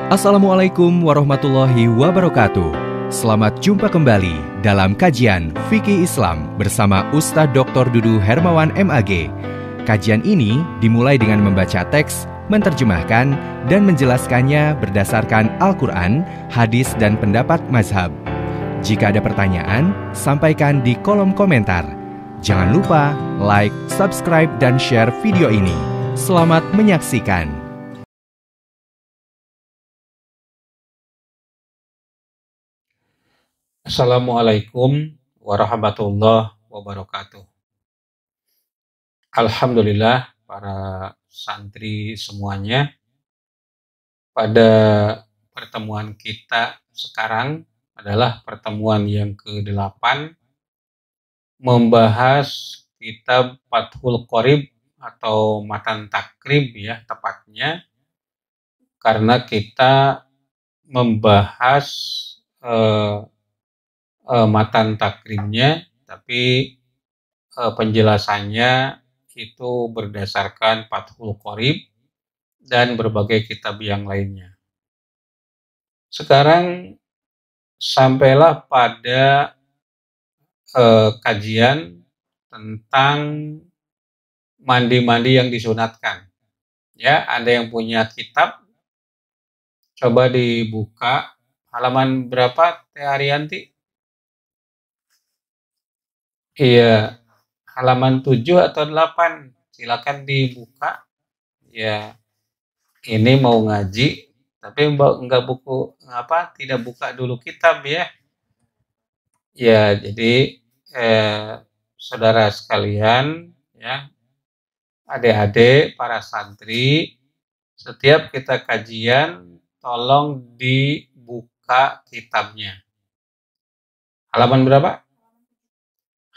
Assalamualaikum warahmatullahi wabarakatuh. Selamat jumpa kembali dalam kajian Fikih Islam bersama Ustadz Dr. Dudu Hermawan MAG. Kajian ini dimulai dengan membaca teks, menerjemahkan, dan menjelaskannya berdasarkan Al-Quran, hadis, dan pendapat mazhab. Jika ada pertanyaan, sampaikan di kolom komentar. Jangan lupa like, subscribe, dan share video ini. Selamat menyaksikan. Assalamualaikum warahmatullahi wabarakatuh. Alhamdulillah para santri semuanya, pada pertemuan kita sekarang adalah pertemuan yang ke-8 membahas kitab Fathul Qorib atau Matan Takrib ya tepatnya, karena kita membahas matan takribnya, tapi penjelasannya itu berdasarkan Fathul Qorib dan berbagai kitab yang lainnya. Sekarang sampailah pada kajian tentang mandi-mandi yang disunatkan. Ya, ada yang punya kitab, coba dibuka halaman berapa, Teh Arianti? Iya, halaman 7 atau 8, silakan dibuka. Ya, ini mau ngaji, tapi enggak tidak buka dulu kitab ya. Ya, jadi saudara sekalian ya, adik-adik para santri, setiap kita kajian tolong dibuka kitabnya. Halaman berapa?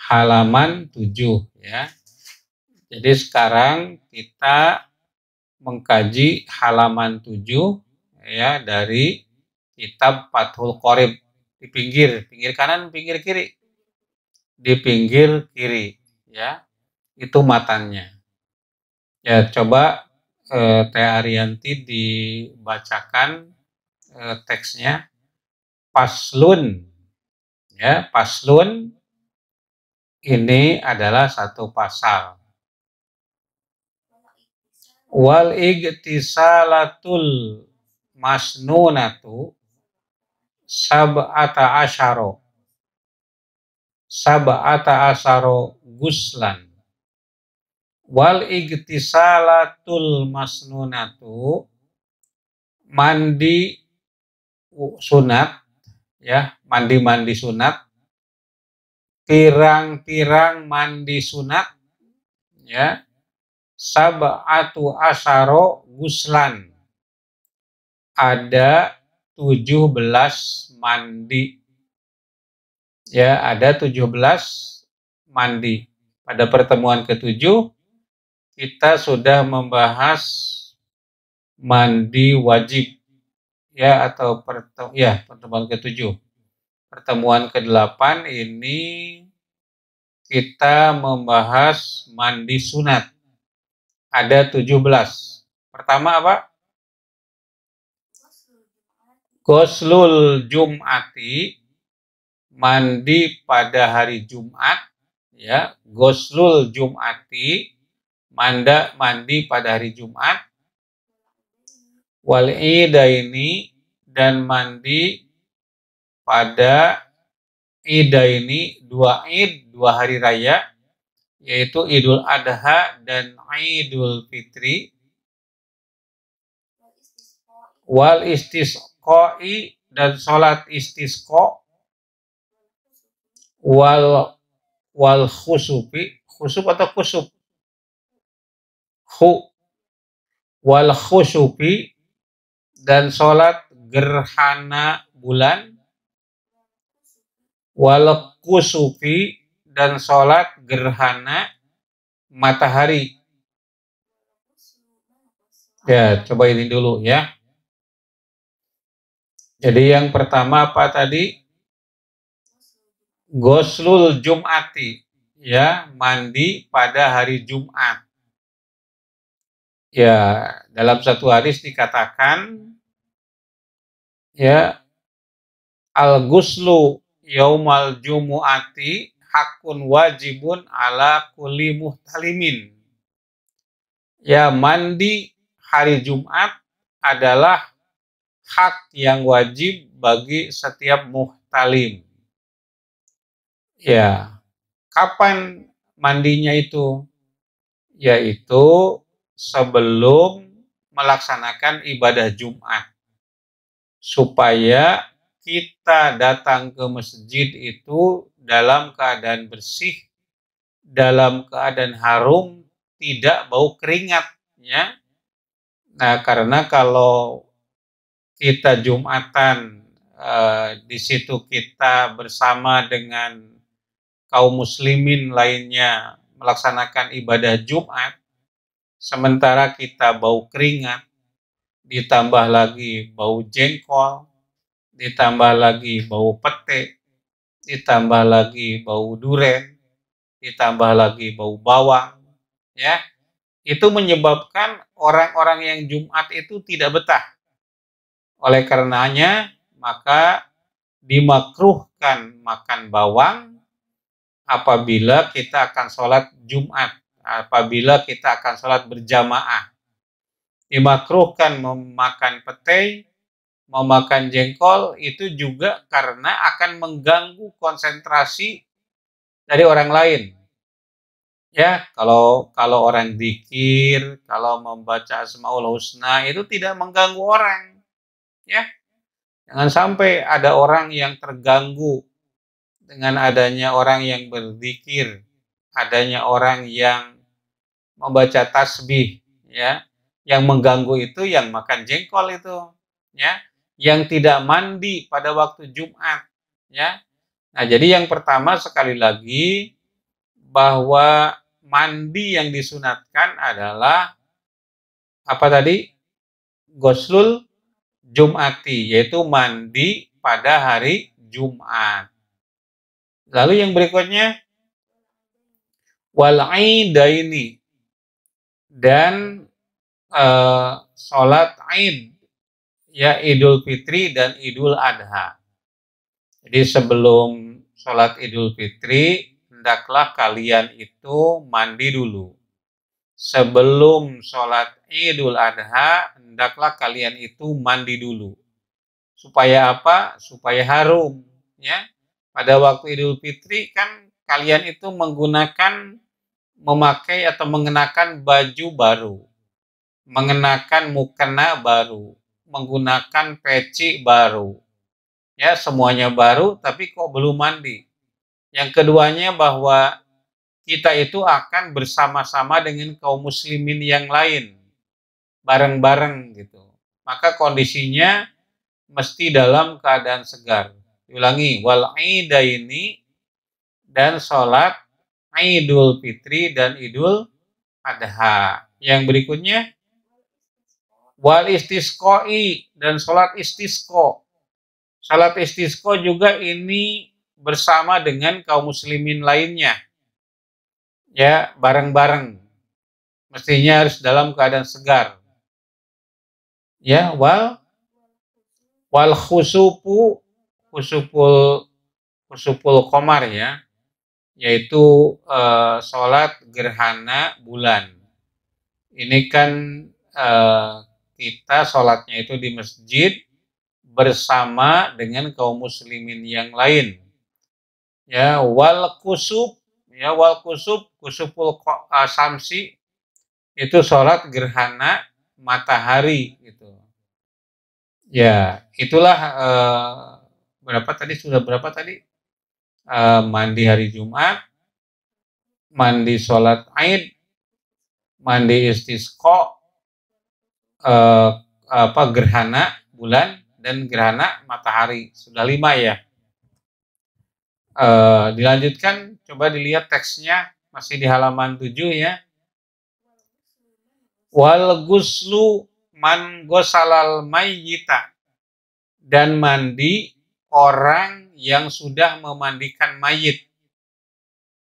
Halaman 7 ya. Jadi sekarang kita mengkaji halaman 7 ya dari kitab Fathul Qorib, di pinggir kanan, pinggir kiri. Di pinggir kiri ya. Itu matannya. Ya, coba Teh Arianti dibacakan teksnya. Faslun ya, faslun ini adalah satu pasal. Wal igtisalatul masnunatu sab'ata asyaro guslan. Wal igtisalatul masnunatu, mandi sunat ya, mandi sunat, pirang-pirang mandi sunat ya, sab'atu asyaro guslan, ada 17 mandi ya, ada 17 mandi. Pada pertemuan ke-7 kita sudah membahas mandi wajib ya, atau pertemuan ke-7. Pertemuan ke-8 ini kita membahas mandi sunat. Ada 17. Pertama apa? Ghuslul Jum'ati, mandi pada hari Jumat ya. Ghuslul Jum'ati, mandi pada hari Jumat. Wal idaini, dan mandi pada idaini, 2 id, 2 hari raya, yaitu Idul Adha dan Idul Fitri. Wal istisqai, dan sholat istisqa. Wal khusufi, khusuf atau khusuf? Wal khusufi, dan sholat gerhana bulan. Wal kusufi, dan sholat gerhana matahari. Ya, coba ini dulu ya. Jadi yang pertama apa tadi? Ghuslul Jum'ati ya, mandi pada hari Jumat. Ya, dalam satu hadis dikatakan Ya, al-ghuslu yaumal jumu'ati hakun wajibun ala kulli muhtalimin. Ya, mandi hari Jumat adalah hak yang wajib bagi setiap muhtalim. Ya, kapan mandinya itu? Yaitu sebelum melaksanakan ibadah Jumat. Supaya kita datang ke masjid itu dalam keadaan bersih, dalam keadaan harum, tidak bau keringat, ya. Nah, karena kalau kita Jumatan, di situ kita bersama dengan kaum muslimin lainnya melaksanakan ibadah Jumat, sementara kita bau keringat, ditambah lagi bau jengkol, ditambah lagi bau pete, ditambah lagi bau duren, ditambah lagi bau bawang, ya, itu menyebabkan orang-orang yang Jumat itu tidak betah. Oleh karenanya, maka dimakruhkan makan bawang apabila kita akan sholat Jumat, apabila kita akan sholat berjamaah. Dimakruhkan memakan petai, memakan jengkol, itu juga karena akan mengganggu konsentrasi dari orang lain. Ya, kalau orang dzikir, kalau membaca Asmaul Husna itu tidak mengganggu orang. Ya, jangan sampai ada orang yang terganggu dengan adanya orang yang berzikir, adanya orang yang membaca tasbih, ya. Yang mengganggu itu yang makan jengkol itu, ya. Yang tidak mandi pada waktu Jumat, ya. Nah, jadi yang pertama sekali lagi bahwa mandi yang disunatkan adalah apa tadi? Ghuslul Jum'ati, yaitu mandi pada hari Jumat. Lalu yang berikutnya wal aidaini, dan sholat Aid, ya, Idul Fitri dan Idul Adha. Jadi sebelum sholat Idul Fitri, hendaklah kalian itu mandi dulu. Sebelum sholat Idul Adha, hendaklah kalian itu mandi dulu. Supaya apa? Supaya harum, ya. Pada waktu Idul Fitri kan kalian itu memakai atau mengenakan baju baru, mengenakan mukena baru, menggunakan peci baru. Ya, semuanya baru tapi kok belum mandi. Yang keduanya bahwa kita itu akan bersama-sama dengan kaum muslimin yang lain, bareng-bareng gitu. Maka kondisinya mesti dalam keadaan segar. Diulangi, wal aidaini, dan sholat Idul Fitri dan Idul Adha. Yang berikutnya wal istisqoi, dan sholat istisqo. Sholat istisqo juga ini bersama dengan kaum muslimin lainnya. Ya, bareng-bareng. Mestinya harus dalam keadaan segar. Ya, wal khusupul qamar, ya, yaitu sholat gerhana bulan. Ini kan kita sholatnya itu di masjid bersama dengan kaum muslimin yang lain. Ya, wal kusupul samsi, itu sholat gerhana matahari gitu. Ya, itulah berapa tadi? Mandi hari Jumat, mandi sholat Aid, mandi istisqa, gerhana bulan, dan gerhana matahari. Sudah 5 ya. Dilanjutkan, coba dilihat teksnya, masih di halaman 7 ya. Wal ghuslu man ghosalal mayyita, dan mandi orang yang sudah memandikan mayit.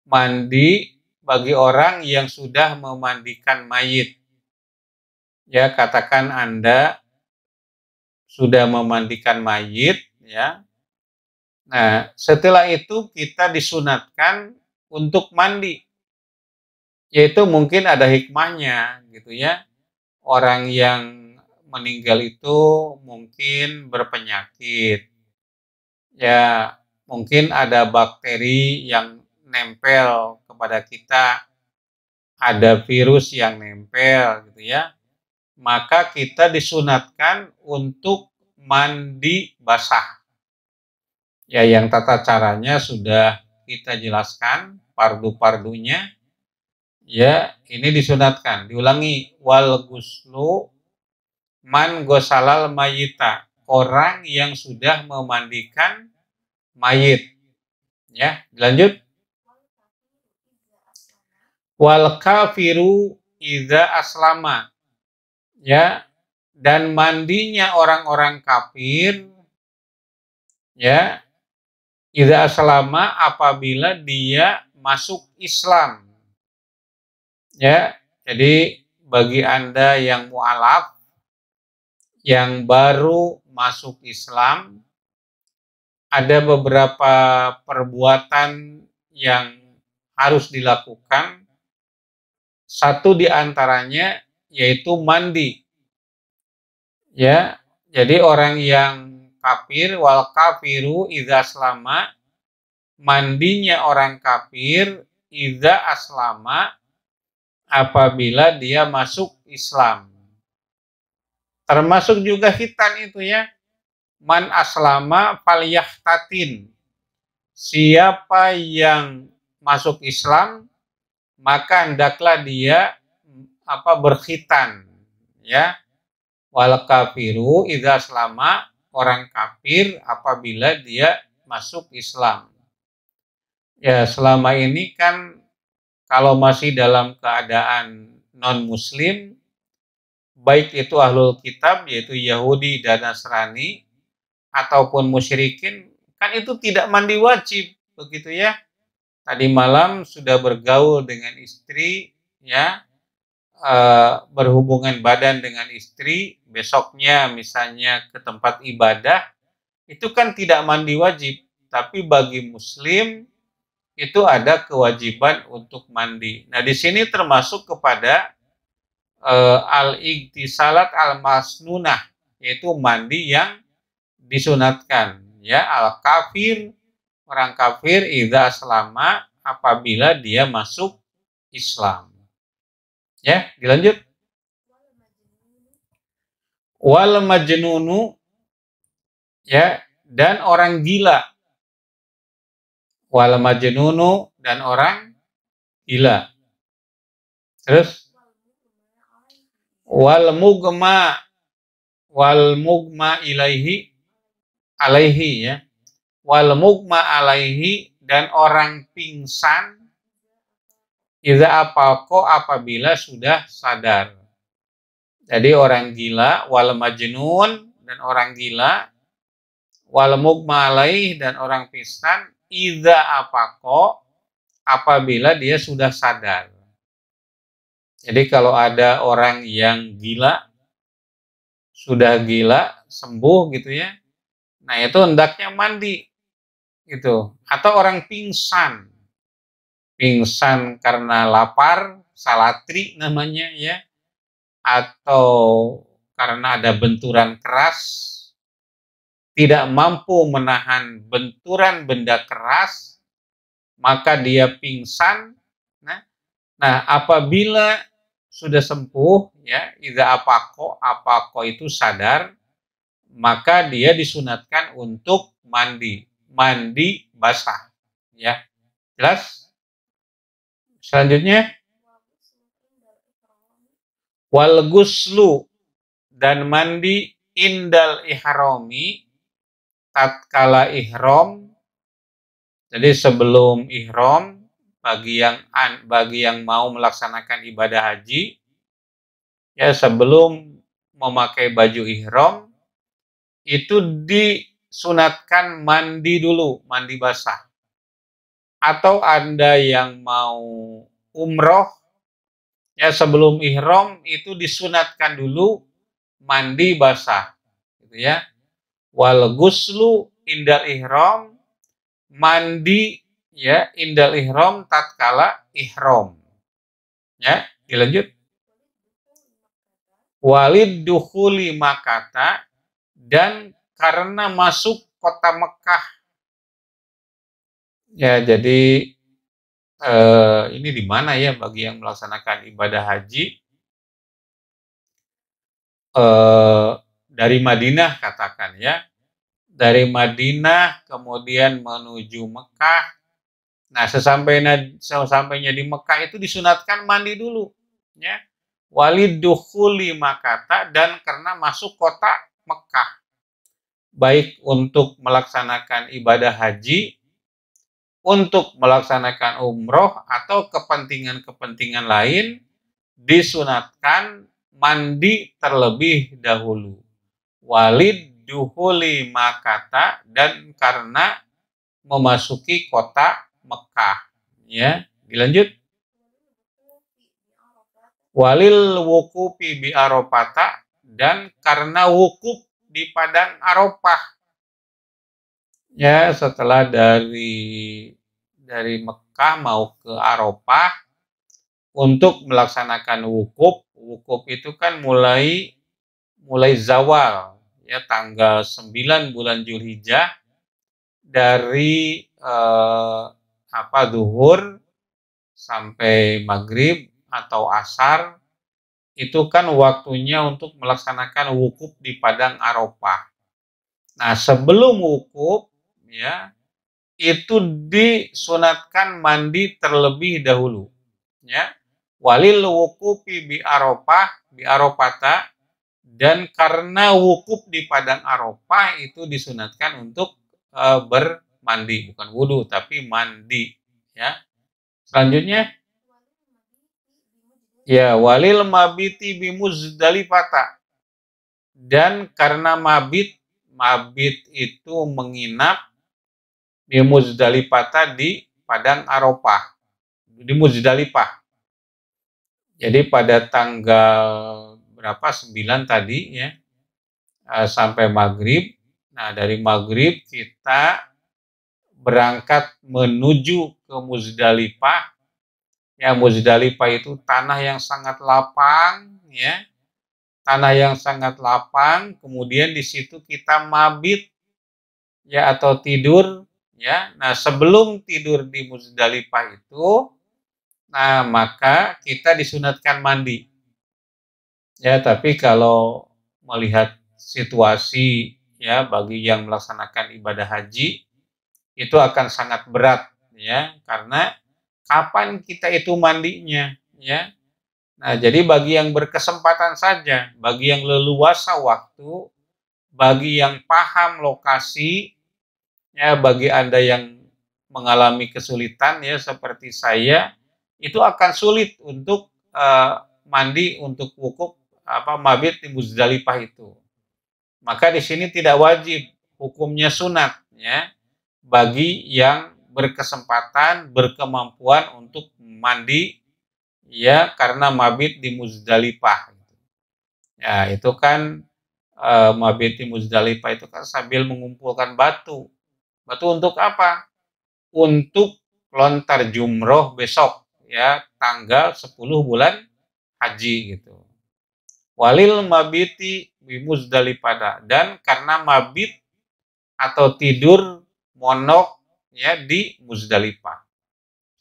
Mandi bagi orang yang sudah memandikan mayit. Ya, katakan Anda sudah memandikan mayit, ya. Nah, setelah itu kita disunatkan untuk mandi. Yaitu mungkin ada hikmahnya gitu ya. Orang yang meninggal itu mungkin berpenyakit. Ya, mungkin ada bakteri yang nempel kepada kita, ada virus yang nempel gitu ya. Maka kita disunatkan untuk mandi basah. Ya, yang tata caranya sudah kita jelaskan, fardu-fardunya. Ya, ini disunatkan. Diulangi, wal guslu man gosalal mayita. Orang yang sudah memandikan mayit. Ya, lanjut. Wal kafiru idza aslama. Ya, dan mandinya orang-orang kafir, ya, idza aslama apabila dia masuk Islam. Ya, jadi bagi Anda yang mu'alaf, yang baru masuk Islam, ada beberapa perbuatan yang harus dilakukan. Satu di antaranya yaitu mandi. Ya, jadi orang yang kafir, wal kafiru idza aslama, mandinya orang kafir idza aslama apabila dia masuk Islam. Termasuk juga khitan itu ya. Man aslama falyahtatin. Siapa yang masuk Islam, maka hendaklah dia berkhitan, ya. Wal kafiru idza aslama, orang kafir apabila dia masuk Islam. Ya, selama ini kan kalau masih dalam keadaan non-muslim, baik itu ahlul kitab, yaitu Yahudi dan Nasrani, ataupun musyrikin, kan itu tidak mandi wajib, begitu ya. Tadi malam sudah bergaul dengan istri, ya, berhubungan badan dengan istri, besoknya misalnya ke tempat ibadah, itu kan tidak mandi wajib, tapi bagi muslim itu ada kewajiban untuk mandi. Nah, di sini termasuk kepada al-igtisalat al-masnunah, yaitu mandi yang disunatkan, ya. Al-kafir, orang kafir idza aslama, apabila dia masuk Islam. Ya, dilanjut. Wal majnunu, ya, dan orang gila. Wal majnunu, dan orang gila. Terus wal mugma ilaihi, alaihi, ya. Wal mugma alaihi, dan orang pingsan idza apako, apabila sudah sadar. Jadi orang gila, wal majnun, dan orang gila, wal mugma alaihi, dan orang pingsan idza apako, apabila dia sudah sadar. Jadi kalau ada orang yang gila, sudah gila, sembuh gitu ya, nah itu hendaknya mandi gitu. Atau orang pingsan karena lapar, salatri namanya ya, atau karena ada benturan keras, tidak mampu menahan benturan benda keras, maka dia pingsan. Nah, apabila sudah sembuh, ya, idza apako itu sadar, maka dia disunatkan untuk mandi basah, ya. Jelas? Selanjutnya, wal guslu, dan mandi indal ihrami, tatkala ihram. Jadi sebelum ihram, bagi yang mau melaksanakan ibadah haji, ya, sebelum memakai baju ihram itu disunatkan mandi dulu, mandi basah. Atau Anda yang mau umroh, ya, sebelum ihram itu disunatkan dulu mandi basah gitu ya. Wal ghuslu indal ihram, mandi ya indal ihram tatkala ihram. Ya, dilanjut. Walid dukhuli Makkah, dan karena masuk kota Mekah. Ya, jadi ini di mana ya bagi yang melaksanakan ibadah haji? Dari Madinah katakan ya. Dari Madinah kemudian menuju Mekah. Nah, sesampainya di Mekah itu disunatkan mandi dulu, ya. Walid dukhuli Makkah, dan karena masuk kota Mekah, baik untuk melaksanakan ibadah haji, untuk melaksanakan umroh atau kepentingan-kepentingan lain, disunatkan mandi terlebih dahulu. Walid dukhuli Makkah, dan karena memasuki kota Mekah. Ya, dilanjut. Walil wukufi bi Arafah, dan karena wukuf di padang Arafah. Ya, setelah dari Mekah mau ke Arafah untuk melaksanakan wukuf. Wukuf itu kan mulai zawal ya, tanggal 9 bulan Zulhijjah dari zuhur sampai maghrib atau asar, itu kan waktunya untuk melaksanakan wukuf di padang Arafah. Nah, sebelum wukuf ya, itu disunatkan mandi terlebih dahulu ya. Walil wukufi bi Arafah, dan karena wukuf di padang Arafah itu disunatkan untuk bermandi, bukan wudhu tapi mandi ya. Selanjutnya ya, walil mabiti bi Muzdalifah, dan karena mabit itu menginap di Muzdalifah, di padang Arafah, di Muzdalifah. Jadi pada tanggal berapa, 9 tadi ya, sampai maghrib. Nah, dari maghrib kita berangkat menuju ke Muzdalifah. Ya, Muzdalifah itu tanah yang sangat lapang ya. Tanah yang sangat lapang, kemudian di situ kita mabit ya, atau tidur ya. Nah, sebelum tidur di Muzdalifah itu, nah maka kita disunatkan mandi. Ya, tapi kalau melihat situasi ya, bagi yang melaksanakan ibadah haji itu akan sangat berat ya, karena kapan kita itu mandinya ya. Nah, jadi bagi yang berkesempatan saja, bagi yang leluasa waktu, bagi yang paham lokasi ya, bagi Anda yang mengalami kesulitan ya seperti saya, itu akan sulit untuk mandi untuk wukuf mabit di Muzdalifah itu. Maka di sini tidak wajib, hukumnya sunat ya, bagi yang berkesempatan, berkemampuan untuk mandi ya, karena mabit di Muzdalifah. Ya, itu kan mabit di Muzdalifah itu kan sambil mengumpulkan batu. Batu untuk apa? Untuk lontar jumroh besok ya, tanggal 10 bulan haji gitu. Walil mabiti bi Muzdalifah, dan karena mabit atau tidur monok ya di Muzdalifah.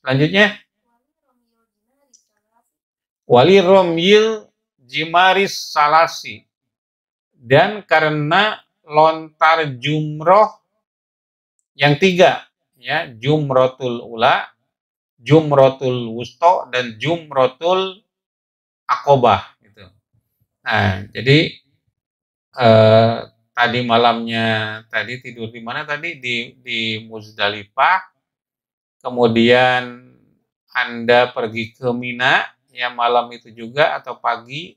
Selanjutnya, wali romyil jimaris salasi, dan karena lontar jumroh yang 3 ya, jumrotul ula, jumrotul wusto, dan jumrotul akobah gitu. Nah, jadi tadi malamnya tadi tidur di mana tadi, di Muzdalifah, kemudian Anda pergi ke Mina ya malam itu juga atau pagi.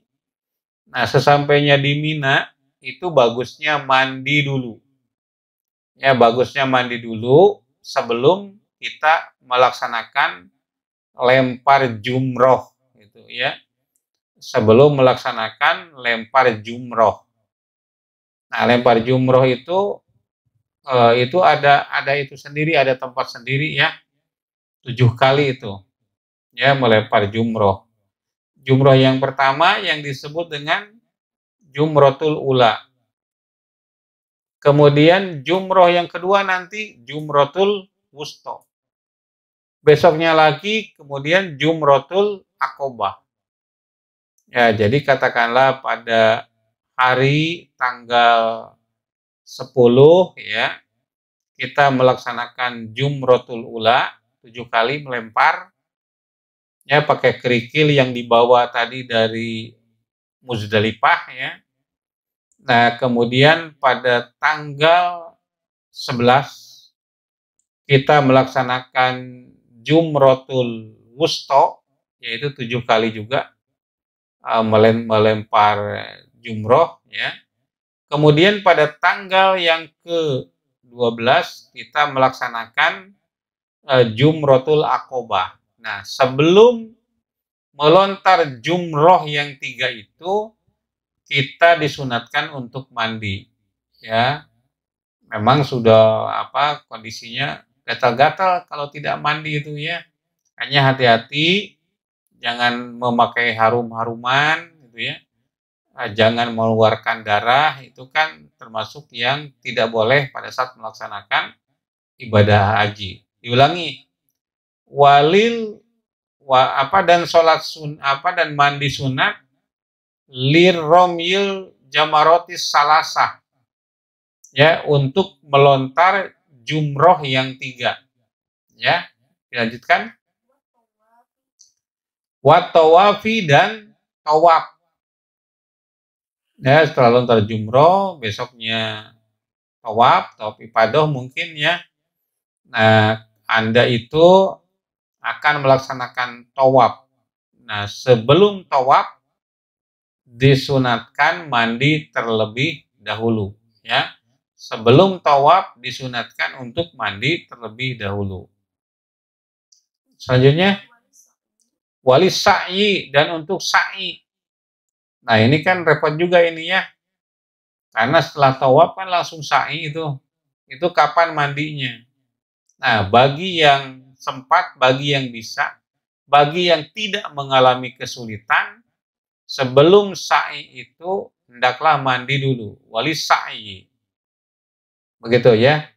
Nah, sesampainya di Mina itu bagusnya mandi dulu. Ya, bagusnya mandi dulu sebelum kita melaksanakan lempar jumroh gitu ya. Sebelum melaksanakan lempar jumroh. Nah, lempar jumroh itu ada itu sendiri, ada tempat sendiri ya. 7 kali itu ya melempar jumroh. Jumroh yang pertama yang disebut dengan jumrotul ula. Kemudian jumroh yang kedua nanti jumrotul wusto. Besoknya lagi kemudian jumrotul akobah. Ya, jadi katakanlah pada hari tanggal 10 ya, kita melaksanakan jumrotul ula 7 kali melempar ya pakai kerikil yang dibawa tadi dari Muzdalifah ya. Nah, kemudian pada tanggal 11 kita melaksanakan jumrotul wusto yaitu 7 kali juga melempar jumroh ya. Kemudian pada tanggal yang ke-12 kita melaksanakan jumrotul akobah. Nah, sebelum melontar jumroh yang 3 itu kita disunatkan untuk mandi ya. Memang sudah kondisinya gatal-gatal kalau tidak mandi itu ya. Hanya hati-hati jangan memakai harum-haruman gitu ya. Jangan mengeluarkan darah, itu kan termasuk yang tidak boleh pada saat melaksanakan ibadah haji. Diulangi. Dan sholat dan mandi sunat lirromil jamarotis salasah. Ya, untuk melontar jumroh yang 3. Ya, dilanjutkan. Watawafi dan tawaf. Ya, setelah lontar jumroh, besoknya tawaf ibadah mungkin ya. Nah, Anda itu akan melaksanakan tawaf. Nah, sebelum tawaf disunatkan mandi terlebih dahulu ya. Sebelum tawaf disunatkan untuk mandi terlebih dahulu. Selanjutnya wali sa'i dan untuk sa'i. Nah, ini kan repot juga ini ya. Karena setelah tawaf kan langsung sa'i itu. Itu kapan mandinya? Nah, bagi yang sempat, bagi yang bisa, bagi yang tidak mengalami kesulitan, sebelum sa'i itu hendaklah mandi dulu, wali sa'i. Begitu ya.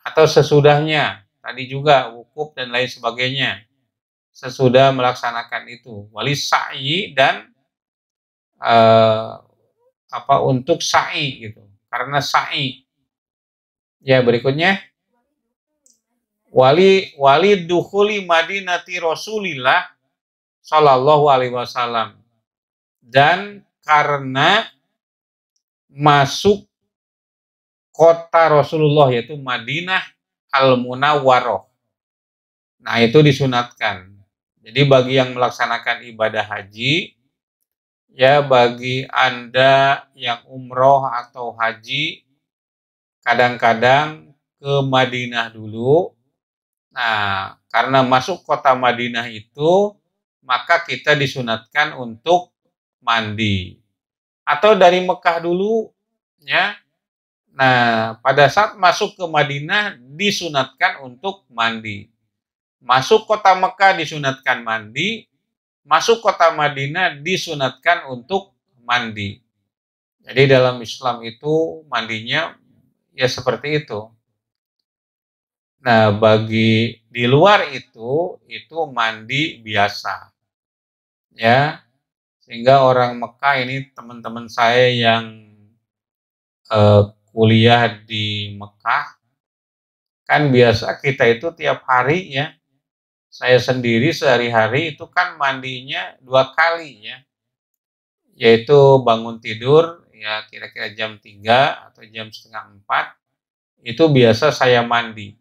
Atau sesudahnya, tadi juga wukuf dan lain sebagainya. Sesudah melaksanakan itu, wali sa'i dan untuk sa'i gitu. Karena sa'i. Ya, berikutnya wali dukhuli madinati Rasulillah sallallahu alaihi wasallam, dan karena masuk kota Rasulullah yaitu Madinah Al-Munawwaroh. Nah, itu disunatkan. Jadi bagi yang melaksanakan ibadah haji, ya bagi Anda yang umroh atau haji, kadang-kadang ke Madinah dulu. Nah, karena masuk kota Madinah itu, maka kita disunatkan untuk mandi. Atau dari Mekah dulu, ya. Nah, pada saat masuk ke Madinah disunatkan untuk mandi. Masuk kota Mekah disunatkan mandi, masuk kota Madinah disunatkan untuk mandi. Jadi dalam Islam itu mandinya ya seperti itu. Nah, bagi di luar itu mandi biasa. Ya. Sehingga orang Mekah ini teman-teman saya yang kuliah di Mekah, kan biasa kita itu tiap hari ya, saya sendiri sehari-hari itu kan mandinya 2 kali ya, yaitu bangun tidur ya kira-kira jam 3 atau jam setengah 4, itu biasa saya mandi.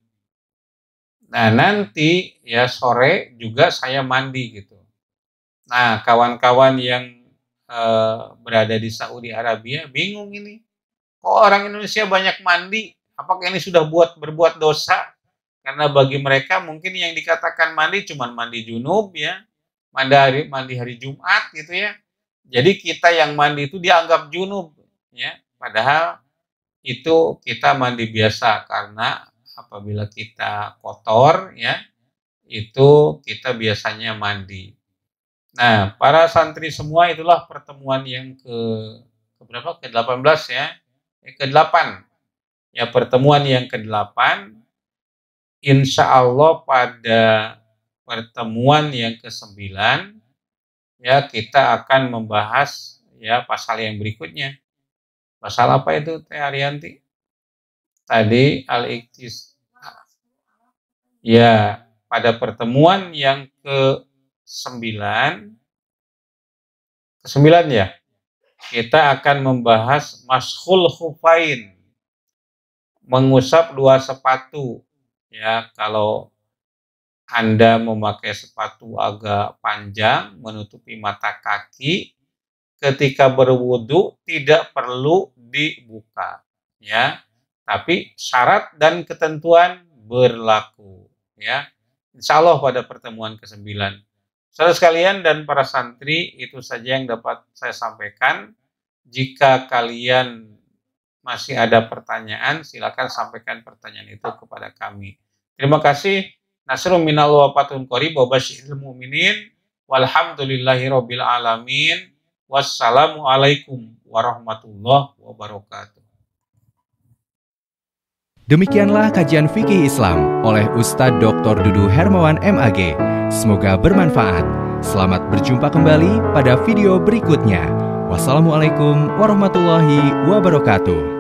Nah, nanti ya sore juga saya mandi gitu. Nah, kawan-kawan yang berada di Saudi Arabia bingung ini. Kok orang Indonesia banyak mandi? Apakah ini sudah berbuat dosa? Karena bagi mereka mungkin yang dikatakan mandi cuma mandi junub ya, mandi hari Jumat gitu ya. Jadi kita yang mandi itu dianggap junub ya. Padahal itu kita mandi biasa, karena apabila kita kotor ya, itu kita biasanya mandi. Nah, para santri semua, itulah pertemuan yang berapa? Ke-18 ya. Ke-8. Ya, pertemuan yang ke-8. Insya Allah pada pertemuan yang ke-9 ya kita akan membahas ya pasal yang berikutnya. Pasal apa itu, Teh Arianti? Tadi al-iktis. Ya, pada pertemuan yang ke-9 ya, kita akan membahas mashul khufain, mengusap dua sepatu. Ya, kalau Anda memakai sepatu agak panjang menutupi mata kaki, ketika berwudu tidak perlu dibuka, ya. Tapi syarat dan ketentuan berlaku, ya. Insya Allah pada pertemuan ke-9. Saudara sekalian dan para santri, itu saja yang dapat saya sampaikan. Jika kalian masih ada pertanyaan, silakan sampaikan pertanyaan itu kepada kami. Terima kasih. Nasrun minal wa fatun qarib wa basyiril mu'minin. Walhamdulillahirabbil alamin. Wassalamualaikum warahmatullahi wabarakatuh. Demikianlah kajian fikih Islam oleh Ustadz Dr. Dudu Hermawan MAG. Semoga bermanfaat. Selamat berjumpa kembali pada video berikutnya. Wassalamualaikum warahmatullahi wabarakatuh.